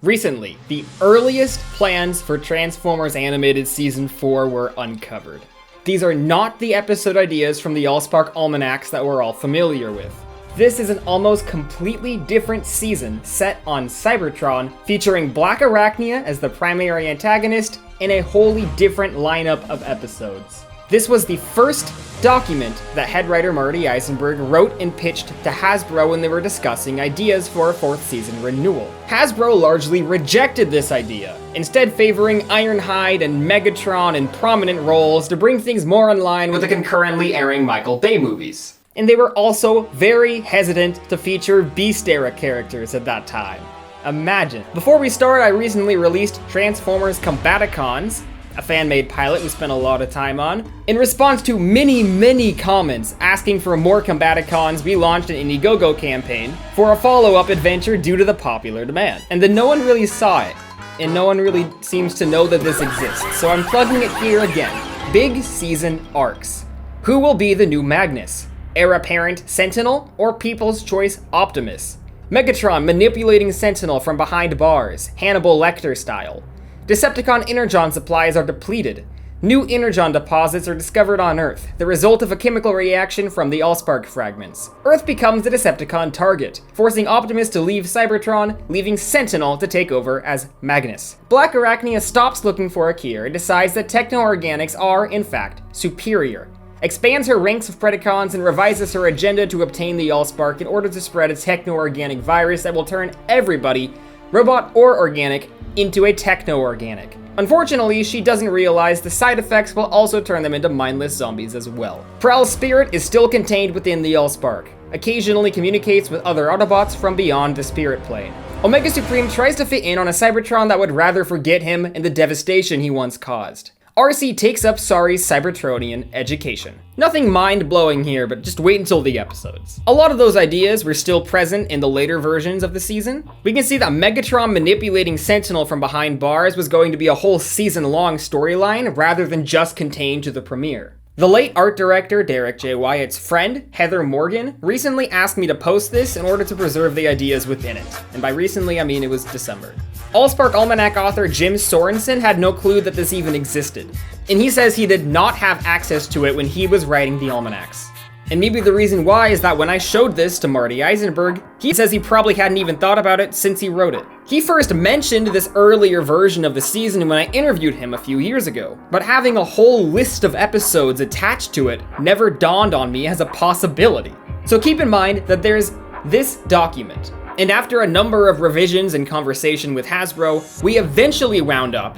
Recently, the earliest plans for Transformers Animated Season 4 were uncovered. These are not the episode ideas from the Allspark Almanacs that we're all familiar with. This is an almost completely different season set on Cybertron, featuring Black Arachnia as the primary antagonist and a wholly different lineup of episodes. This was the first document that head writer Marty Eisenberg wrote and pitched to Hasbro when they were discussing ideas for a 4th season renewal. Hasbro largely rejected this idea, instead favoring Ironhide and Megatron in prominent roles to bring things more in line with the concurrently airing Michael Bay movies. And they were also very hesitant to feature Beast-era characters at that time. Imagine. Before we start, I recently released Transformers Combaticons, a fan-made pilot we spent a lot of time on. In response to many comments asking for more Combaticons, we launched an Indiegogo campaign for a follow-up adventure due to the popular demand. And then no one really saw it, and no one really seems to know that this exists, so I'm plugging it here again. Big season arcs. Who will be the new Magnus? Heir apparent Sentinel or People's Choice Optimus? Megatron manipulating Sentinel from behind bars, Hannibal Lecter style. Decepticon Energon supplies are depleted. New Energon deposits are discovered on Earth, the result of a chemical reaction from the Allspark fragments. Earth becomes the Decepticon target, forcing Optimus to leave Cybertron, leaving Sentinel to take over as Magnus. Black Arachnia stops looking for a cure and decides that techno-organics are, in fact, superior. Expands her ranks of Predacons and revises her agenda to obtain the Allspark in order to spread a techno-organic virus that will turn everybody, robot or organic, into a techno-organic. Unfortunately, she doesn't realize the side effects will also turn them into mindless zombies as well. Prowl's spirit is still contained within the Allspark, occasionally communicates with other Autobots from beyond the spirit plane. Omega Supreme tries to fit in on a Cybertron that would rather forget him and the devastation he once caused. RC takes up Sari's Cybertronian education. Nothing mind-blowing here, but just wait until the episodes. A lot of those ideas were still present in the later versions of the season. We can see that Megatron manipulating Sentinel from behind bars was going to be a whole season-long storyline rather than just contained to the premiere. The late art director Derek J. Wyatt's friend, Heather Morgan, recently asked me to post this in order to preserve the ideas within it. And by recently, I mean it was December. Allspark Almanac author Jim Sorensen had no clue that this even existed, and he says he did not have access to it when he was writing the almanacs. And maybe the reason why is that when I showed this to Marty Eisenberg, he says he probably hadn't even thought about it since he wrote it. He first mentioned this earlier version of the season when I interviewed him a few years ago, but having a whole list of episodes attached to it never dawned on me as a possibility. So keep in mind that there's this document. And after a number of revisions and conversation with Hasbro, we eventually wound up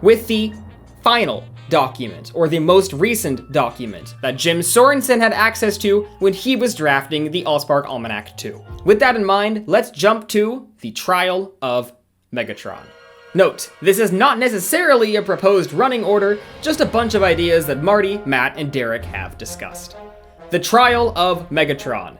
with the final document, or the most recent document, that Jim Sorensen had access to when he was drafting the Allspark Almanac 2. With that in mind, let's jump to the trial of Megatron. Note, this is not necessarily a proposed running order, just a bunch of ideas that Marty, Matt, and Derek have discussed. The trial of Megatron.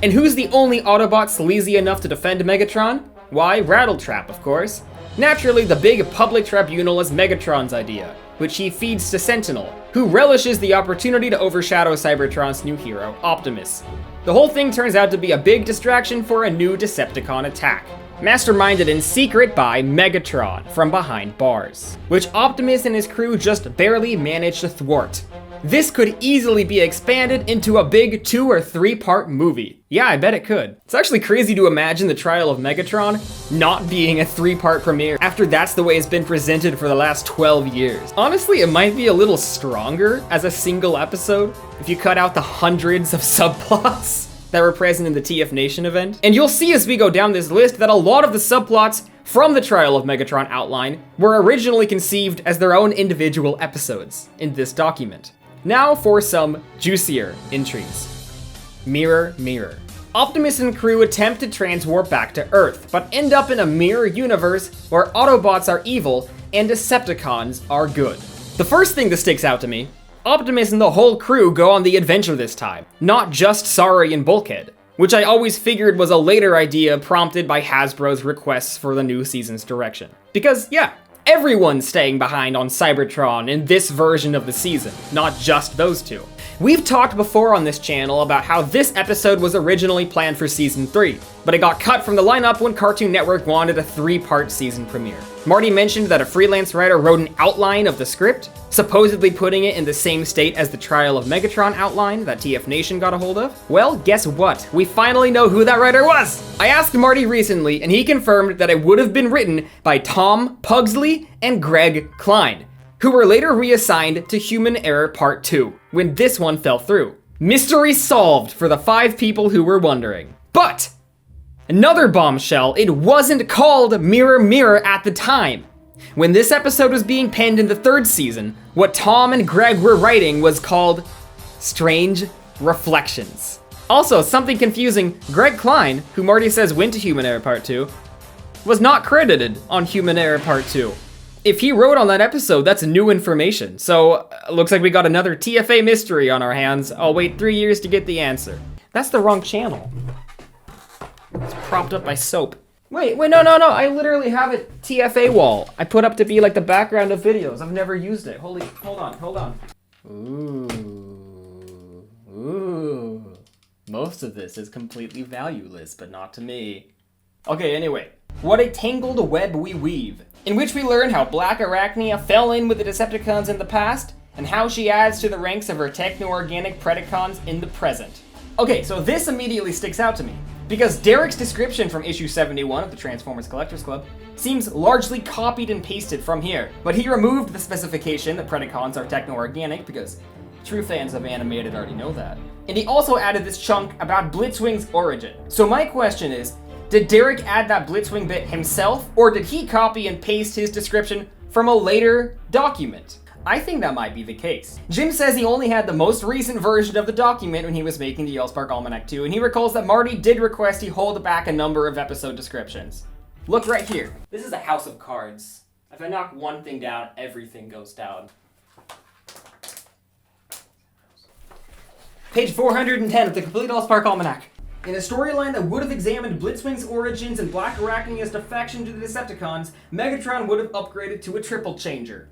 And who's the only Autobot sleazy enough to defend Megatron? Why, Rattletrap, of course. Naturally, the big public tribunal is Megatron's idea, which he feeds to Sentinel, who relishes the opportunity to overshadow Cybertron's new hero, Optimus. The whole thing turns out to be a big distraction for a new Decepticon attack, masterminded in secret by Megatron from behind bars, which Optimus and his crew just barely manage to thwart. This could easily be expanded into a big 2 or 3 part movie. Yeah, I bet it could. It's actually crazy to imagine the trial of Megatron not being a 3-part premiere after that's the way it's been presented for the last 12 years. Honestly, it might be a little stronger as a single episode if you cut out the hundreds of subplots that were present in the TF Nation event. And you'll see as we go down this list that a lot of the subplots from the trial of Megatron outline were originally conceived as their own individual episodes in this document. Now for some juicier intrigues. Mirror, mirror. Optimus and crew attempt to transwarp back to Earth, but end up in a mirror universe where Autobots are evil and Decepticons are good. The first thing that sticks out to me, Optimus and the whole crew go on the adventure this time, not just Sari and Bulkhead, which I always figured was a later idea prompted by Hasbro's requests for the new season's direction. Because, yeah, everyone's staying behind on Cybertron in this version of the season, not just those two. We've talked before on this channel about how this episode was originally planned for season 3, but it got cut from the lineup when Cartoon Network wanted a 3-part season premiere. Marty mentioned that a freelance writer wrote an outline of the script, supposedly putting it in the same state as the Trial of Megatron outline that TF Nation got a hold of. Well, guess what? We finally know who that writer was! I asked Marty recently, and he confirmed that it would have been written by Tom Pugsley and Greg Klein, who were later reassigned to Human Error Part 2, when this one fell through. Mystery solved for the 5 people who were wondering. But another bombshell, it wasn't called Mirror Mirror at the time. When this episode was being penned in the 3rd season, what Tom and Greg were writing was called Strange Reflections. Also, something confusing, Greg Klein, who Marty says went to Human Error Part 2, was not credited on Human Error Part 2. If he wrote on that episode, that's new information. So, looks like we got another TFA mystery on our hands. I'll wait 3 years to get the answer. That's the wrong channel. It's propped up by soap. Wait, no, I literally have a TFA wall I put up to be like the background of videos. I've never used it. Hold on. Ooh. Most of this is completely valueless, but not to me. Okay, anyway. What a tangled web we weave, in which we learn how Black Arachnia fell in with the Decepticons in the past, and how she adds to the ranks of her techno-organic Predacons in the present. Okay, so this immediately sticks out to me, because Derek's description from issue 71 of the Transformers Collectors Club seems largely copied and pasted from here, but he removed the specification that Predacons are techno-organic, because true fans of animated already know that. And he also added this chunk about Blitzwing's origin. So my question is, did Derek add that Blitzwing bit himself, or did he copy and paste his description from a later document? I think that might be the case. Jim says he only had the most recent version of the document when he was making the Allspark Almanac 2, and he recalls that Marty did request he hold back a number of episode descriptions. Look right here. This is a house of cards. If I knock one thing down, everything goes down. Page 410 of the Complete Allspark Almanac. In a storyline that would have examined Blitzwing's origins and Black Arachnia's defection to the Decepticons, Megatron would have upgraded to a triple changer.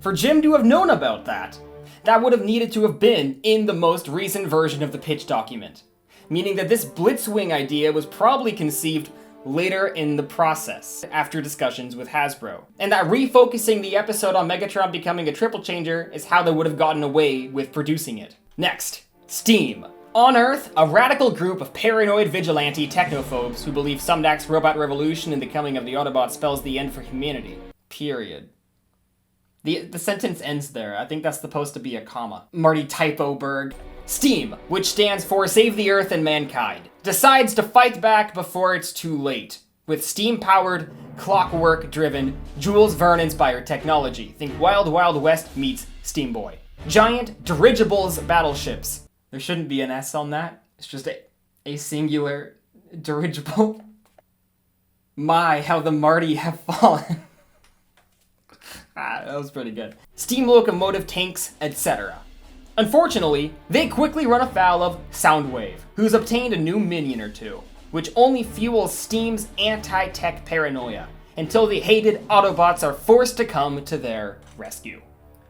For Jim to have known about that would have needed to have been in the most recent version of the pitch document, meaning that this Blitzwing idea was probably conceived later in the process, after discussions with Hasbro, and that refocusing the episode on Megatron becoming a triple changer is how they would have gotten away with producing it. Next, S.T.E.A.M. On Earth, a radical group of paranoid vigilante technophobes who believe Sumdak's robot revolution and the coming of the Autobots spells the end for humanity. Period. The sentence ends there. I think that's supposed to be a comma. Marty Typoberg. S.T.E.A.M, which stands for Save the Earth and Mankind, decides to fight back before it's too late, with steam-powered, clockwork-driven, Jules Verne-inspired technology. Think Wild Wild West meets Steam Boy. Giant dirigibles battleships. There shouldn't be an S on that. It's just a singular dirigible. My, how the Marty have fallen. That was pretty good. Steam locomotive tanks, etc. Unfortunately, they quickly run afoul of Soundwave, who's obtained a new minion or two, which only fuels S.T.E.A.M's anti-tech paranoia, until the hated Autobots are forced to come to their rescue.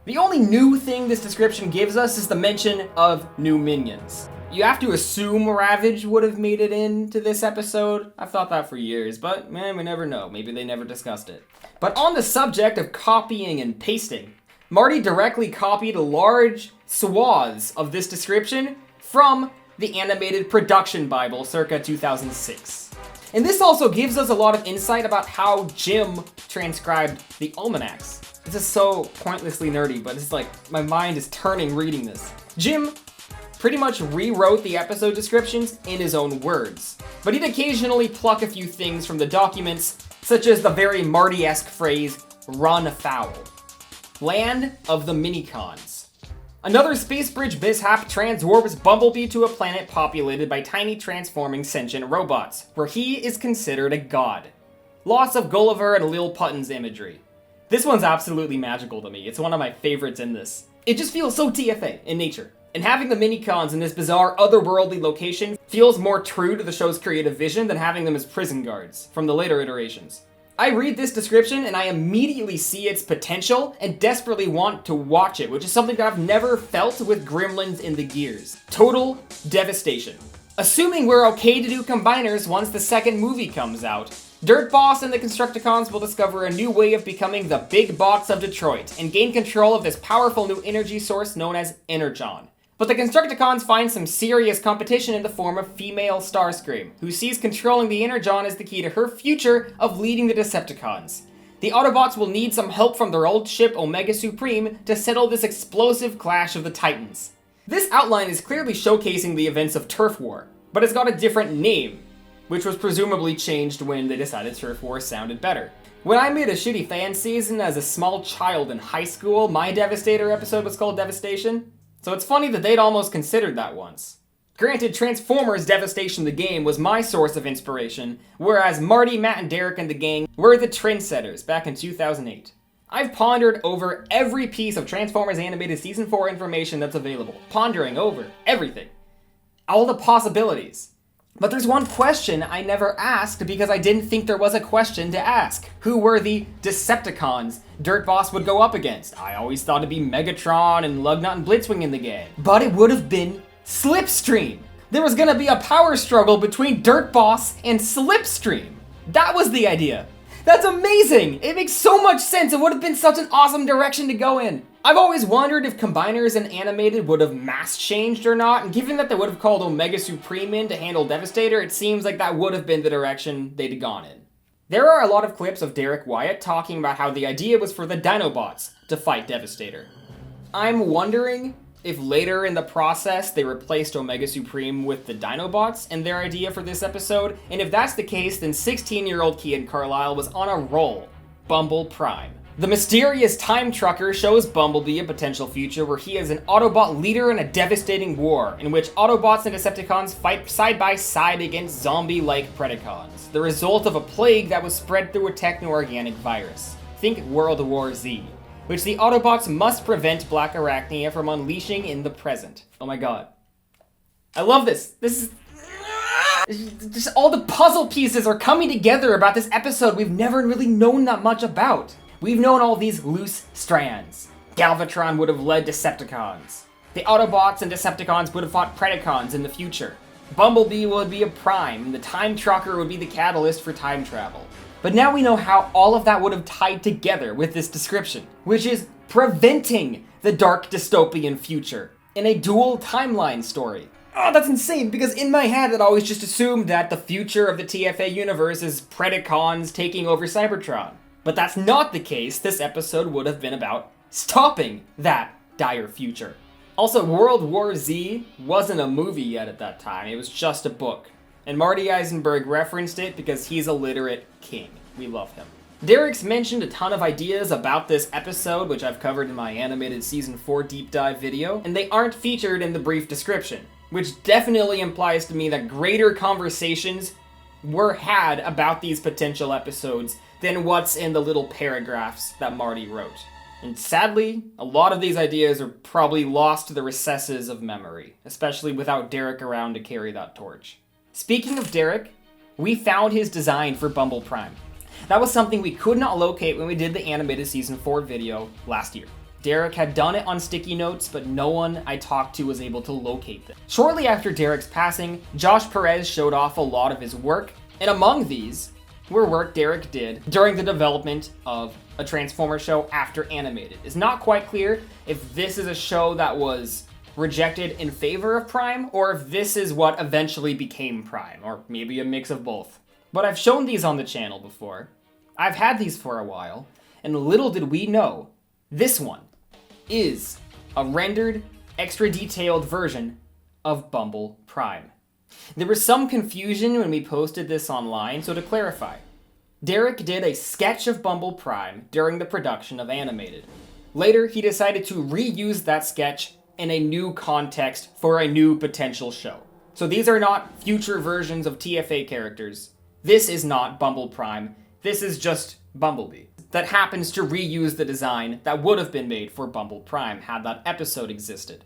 The only new thing this description gives us is the mention of new minions. You have to assume Ravage would have made it into this episode. I've thought that for years, but man, we never know. Maybe they never discussed it. But on the subject of copying and pasting, Marty directly copied large swaths of this description from the animated production Bible circa 2006. And this also gives us a lot of insight about how Jim transcribed the almanacs. This is so pointlessly nerdy, but it's like, my mind is turning reading this. Jim pretty much rewrote the episode descriptions in his own words, but he'd occasionally pluck a few things from the documents, such as the very Marty-esque phrase, run afoul. Land of the Minicons. Another space bridge mishap transwarps Bumblebee to a planet populated by tiny transforming sentient robots, where he is considered a god. Lots of Gulliver and Lil Putten's imagery. This one's absolutely magical to me. It's one of my favorites in this. It just feels so TFA in nature. And having the Minicons in this bizarre otherworldly location feels more true to the show's creative vision than having them as prison guards from the later iterations. I read this description and I immediately see its potential and desperately want to watch it, which is something that I've never felt with Gremlins in the Gears. Total devastation. Assuming we're okay to do combiners once the second movie comes out, Dirt Boss and the Constructicons will discover a new way of becoming the big bots of Detroit and gain control of this powerful new energy source known as ENERGON. But the Constructicons find some serious competition in the form of female Starscream, who sees controlling the Energon as the key to her future of leading the Decepticons. The Autobots will need some help from their old ship Omega Supreme to settle this explosive clash of the Titans. This outline is clearly showcasing the events of Turf War, but it's got a different name, which was presumably changed when they decided Turf War sounded better. When I made a shitty fan season as a small child in high school, my Devastator episode was called Devastation. So it's funny that they'd almost considered that once. Granted, Transformers Devastation the game was my source of inspiration, whereas Marty, Matt, and Derek and the gang were the trendsetters back in 2008. I've pondered over every piece of Transformers Animated Season 4 information that's available, pondering over everything. All the possibilities. But there's one question I never asked because I didn't think there was a question to ask. Who were the Decepticons Dirt Boss would go up against? I always thought it'd be Megatron and Lugnut and Blitzwing in the game. But it would have been Slipstream. There was gonna be a power struggle between Dirt Boss and Slipstream. That was the idea. That's amazing! It makes so much sense. It would have been such an awesome direction to go in. I've always wondered if combiners and animated would have mass changed or not, and given that they would have called Omega Supreme in to handle Devastator, it seems like that would have been the direction they'd have gone in. There are a lot of clips of Derek Wyatt talking about how the idea was for the Dinobots to fight Devastator. I'm wondering if later in the process they replaced Omega Supreme with the Dinobots in their idea for this episode, and if that's the case, then 16-year-old Kian Carlisle was on a roll. Bumble Prime. The mysterious time trucker shows Bumblebee a potential future where he is an Autobot leader in a devastating war, in which Autobots and Decepticons fight side by side against zombie-like Predacons, the result of a plague that was spread through a techno-organic virus. Think World War Z, which the Autobots must prevent Black Arachnia from unleashing in the present. Oh my god. I love this. This is just all the puzzle pieces are coming together about this episode we've never really known that much about. We've known all these loose strands. Galvatron would have led Decepticons. The Autobots and Decepticons would have fought Predacons in the future. Bumblebee would be a Prime, and the Time Trucker would be the catalyst for time travel. But now we know how all of that would have tied together with this description, which is preventing the dark dystopian future in a dual timeline story. Oh, that's insane, because in my head I'd always just assumed that the future of the TFA universe is Predacons taking over Cybertron. But that's not the case. This episode would have been about stopping that dire future. Also, World War Z wasn't a movie yet at that time. It was just a book. And Marty Eisenberg referenced it because he's a literate king. We love him. Derek's mentioned a ton of ideas about this episode, which I've covered in my animated Season 4 deep dive video, and they aren't featured in the brief description, which definitely implies to me that greater conversations were had about these potential episodes than what's in the little paragraphs that Marty wrote. And sadly, a lot of these ideas are probably lost to the recesses of memory, especially without Derek around to carry that torch. Speaking of Derek, we found his design for Bumble Prime. That was something we could not locate when we did the animated Season 4 video last year. Derek had done it on sticky notes, but no one I talked to was able to locate them. Shortly after Derek's passing, Josh Perez showed off a lot of his work, and among these were work Derek did during the development of a Transformers show after Animated. It's not quite clear if this is a show that was rejected in favor of Prime, or if this is what eventually became Prime, or maybe a mix of both. But I've shown these on the channel before. I've had these for a while, and little did we know, this one is a rendered, extra detailed version of Bumble Prime. There was some confusion when we posted this online, so to clarify, Derek did a sketch of Bumble Prime during the production of Animated. Later, he decided to reuse that sketch in a new context for a new potential show. So these are not future versions of TFA characters. This is not Bumble Prime. This is just Bumblebee that happens to reuse the design that would have been made for Bumble Prime had that episode existed.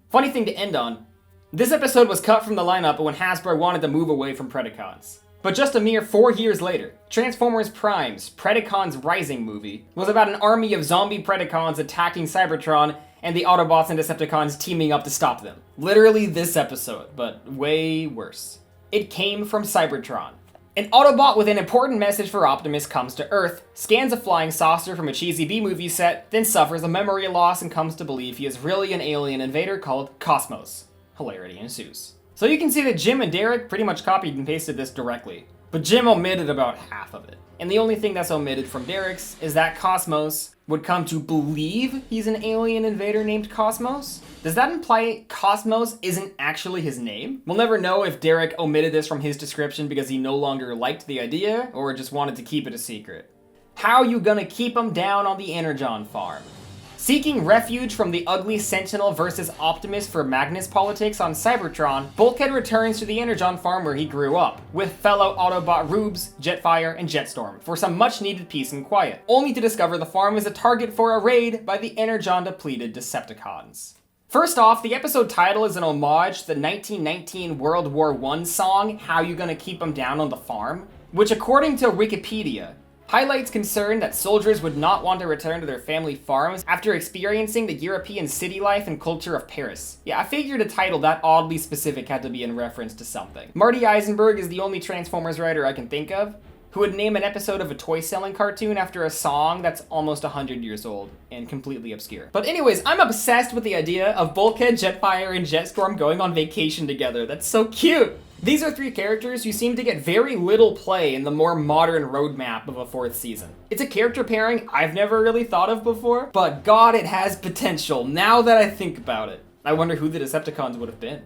Funny thing to end on, this episode was cut from the lineup when Hasbro wanted to move away from Predacons. But just a mere 4 years later, Transformers Prime's Predacons Rising movie was about an army of zombie Predacons attacking Cybertron and the Autobots and Decepticons teaming up to stop them. Literally this episode, but way worse. It came from Cybertron. An Autobot with an important message for Optimus comes to Earth, scans a flying saucer from a cheesy B-movie set, then suffers a memory loss and comes to believe he is really an alien invader called Cosmos. Hilarity ensues. So you can see that Jim and Derek pretty much copied and pasted this directly, but Jim omitted about half of it. And the only thing that's omitted from Derek's is that Cosmos would come to believe he's an alien invader named Cosmos? Does that imply Cosmos isn't actually his name? We'll never know if Derek omitted this from his description because he no longer liked the idea or just wanted to keep it a secret. How you gonna keep him down on the Energon farm? Seeking refuge from the ugly Sentinel versus Optimus for Magnus politics on Cybertron, Bulkhead returns to the Energon farm where he grew up, with fellow Autobot Rubes, Jetfire, and Jetstorm for some much-needed peace and quiet, only to discover the farm is a target for a raid by the Energon-depleted Decepticons. First off, the episode title is an homage to the 1919 World War I song, How You Gonna Keep 'Em Down on the Farm, which according to Wikipedia, highlights concern that soldiers would not want to return to their family farms after experiencing the European city life and culture of Paris. Yeah, I figured a title that oddly specific had to be in reference to something. Marty Eisenberg is the only Transformers writer I can think of who would name an episode of a toy-selling cartoon after a song that's almost 100 years old and completely obscure. But anyways, I'm obsessed with the idea of Bulkhead, Jetfire, and Jetstorm going on vacation together. That's so cute! These are three characters who seem to get very little play in the more modern roadmap of a fourth season. It's a character pairing I've never really thought of before, but god, it has potential now that I think about it. I wonder who the Decepticons would have been.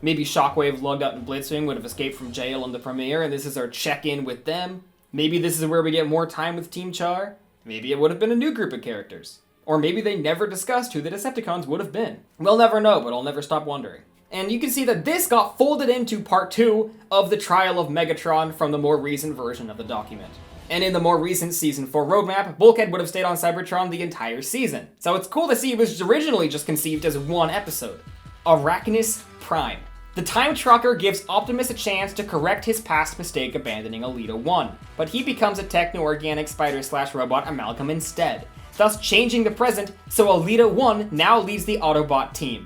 Maybe Shockwave, Lugout, and Blitzwing would have escaped from jail in the premiere, and this is our check-in with them. Maybe this is where we get more time with Team Char. Maybe it would have been a new group of characters. Or maybe they never discussed who the Decepticons would have been. We'll never know, but I'll never stop wondering. And you can see that this got folded into part 2 of the trial of Megatron from the more recent version of the document. And in the more recent Season 4 roadmap, Bulkhead would have stayed on Cybertron the entire season. So it's cool to see it was originally just conceived as one episode. ARACHNUS Prime. The time trucker gives Optimus a chance to correct his past mistake abandoning Elita 1, but he becomes a techno-organic spider-slash-robot amalgam instead, thus changing the present so Elita 1 now leads the Autobot team.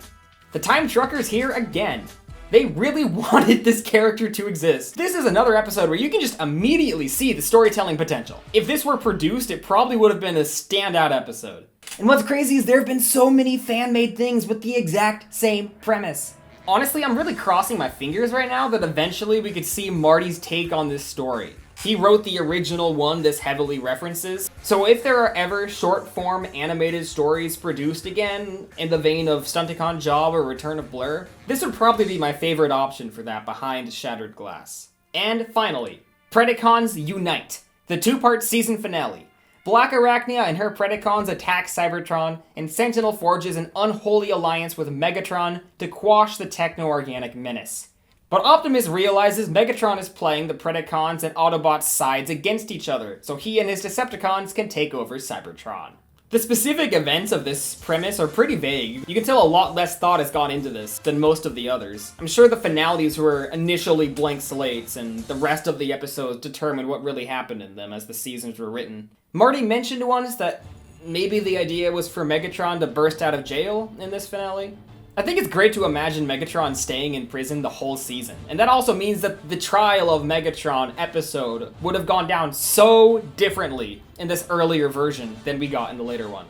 The time trucker's here again. They really wanted this character to exist. This is another episode where you can just immediately see the storytelling potential. If this were produced, it probably would have been a standout episode. And what's crazy is there have been so many fan-made things with the exact same premise. Honestly, I'm really crossing my fingers right now that eventually we could see Marty's take on this story. He wrote the original one this heavily references, so if there are ever short-form animated stories produced again in the vein of Stunticon Job or Return of Blur, this would probably be my favorite option for that behind Shattered Glass. And finally, Predacons Unite, the 2-part season finale. Black Arachnia and her Predacons attack Cybertron, and Sentinel forges an unholy alliance with Megatron to quash the techno-organic menace. But Optimus realizes Megatron is playing the Predacons and Autobots' sides against each other, so he and his Decepticons can take over Cybertron. The specific events of this premise are pretty vague. You can tell a lot less thought has gone into this than most of the others. I'm sure the finales were initially blank slates, and the rest of the episodes determined what really happened in them as the seasons were written. Marty mentioned once that maybe the idea was for Megatron to burst out of jail in this finale. I think it's great to imagine Megatron staying in prison the whole season, and that also means that the trial of Megatron episode would have gone down so differently in this earlier version than we got in the later one.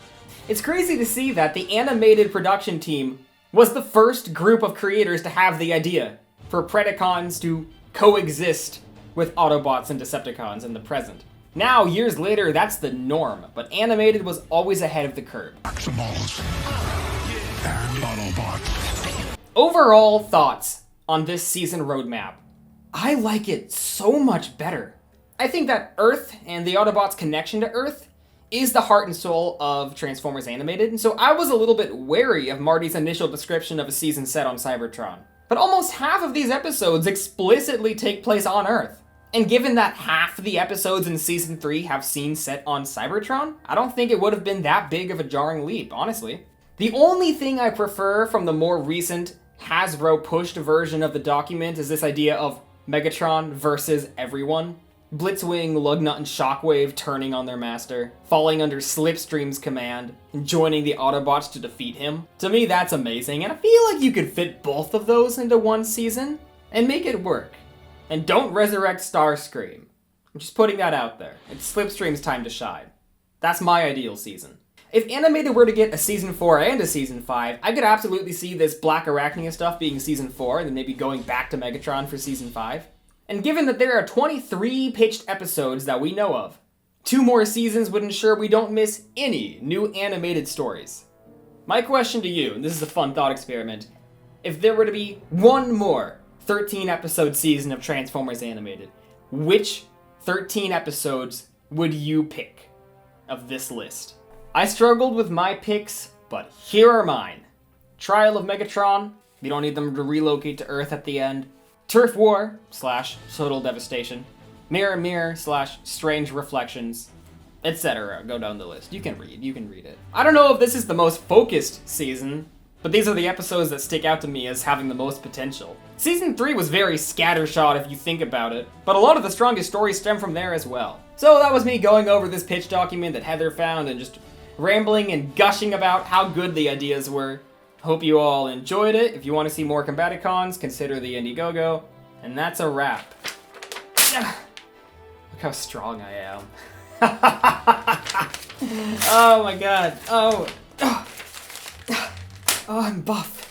It's crazy to see that the animated production team was the first group of creators to have the idea for Predacons to coexist with Autobots and Decepticons in the present. Now, years later, that's the norm, but animated was always ahead of the curve. Maximals and Autobots. Overall thoughts on this season roadmap. I like it so much better. I think that Earth and the Autobots' connection to Earth is the heart and soul of Transformers Animated, and so I was a little bit wary of Marty's initial description of a season set on Cybertron. But almost half of these episodes explicitly take place on Earth. And given that half the episodes in Season 3 have scenes set on Cybertron, I don't think it would have been that big of a jarring leap, honestly. The only thing I prefer from the more recent Hasbro pushed version of the document is this idea of Megatron versus everyone. Blitzwing, Lugnut, and Shockwave turning on their master, falling under Slipstream's command, and joining the Autobots to defeat him. To me, that's amazing, and I feel like you could fit both of those into one season and make it work. And don't resurrect Starscream. I'm just putting that out there. It's Slipstream's time to shine. That's my ideal season. If animated were to get a season 4 and a season 5, I could absolutely see this Black Arachnia stuff being season 4 and then maybe going back to Megatron for season 5. And given that there are 23 pitched episodes that we know of, 2 more seasons would ensure we don't miss any new animated stories. My question to you, and this is a fun thought experiment, if there were to be one more 13 episode season of Transformers Animated, which 13 episodes would you pick of this list? I struggled with my picks, but here are mine. Trial of Megatron, you don't need them to relocate to Earth at the end. Turf War / Total Devastation. Mirror Mirror / Strange Reflections, etc. Go down the list. You can read it. I don't know if this is the most focused season, but these are the episodes that stick out to me as having the most potential. Season 3 was very scattershot if you think about it, but a lot of the strongest stories stem from there as well. So that was me going over this pitch document that Heather found and just rambling and gushing about how good the ideas were. Hope you all enjoyed it. If you want to see more Combaticons, consider the Indiegogo. And that's a wrap. Look how strong I am. Oh my god. Oh, I'm buff.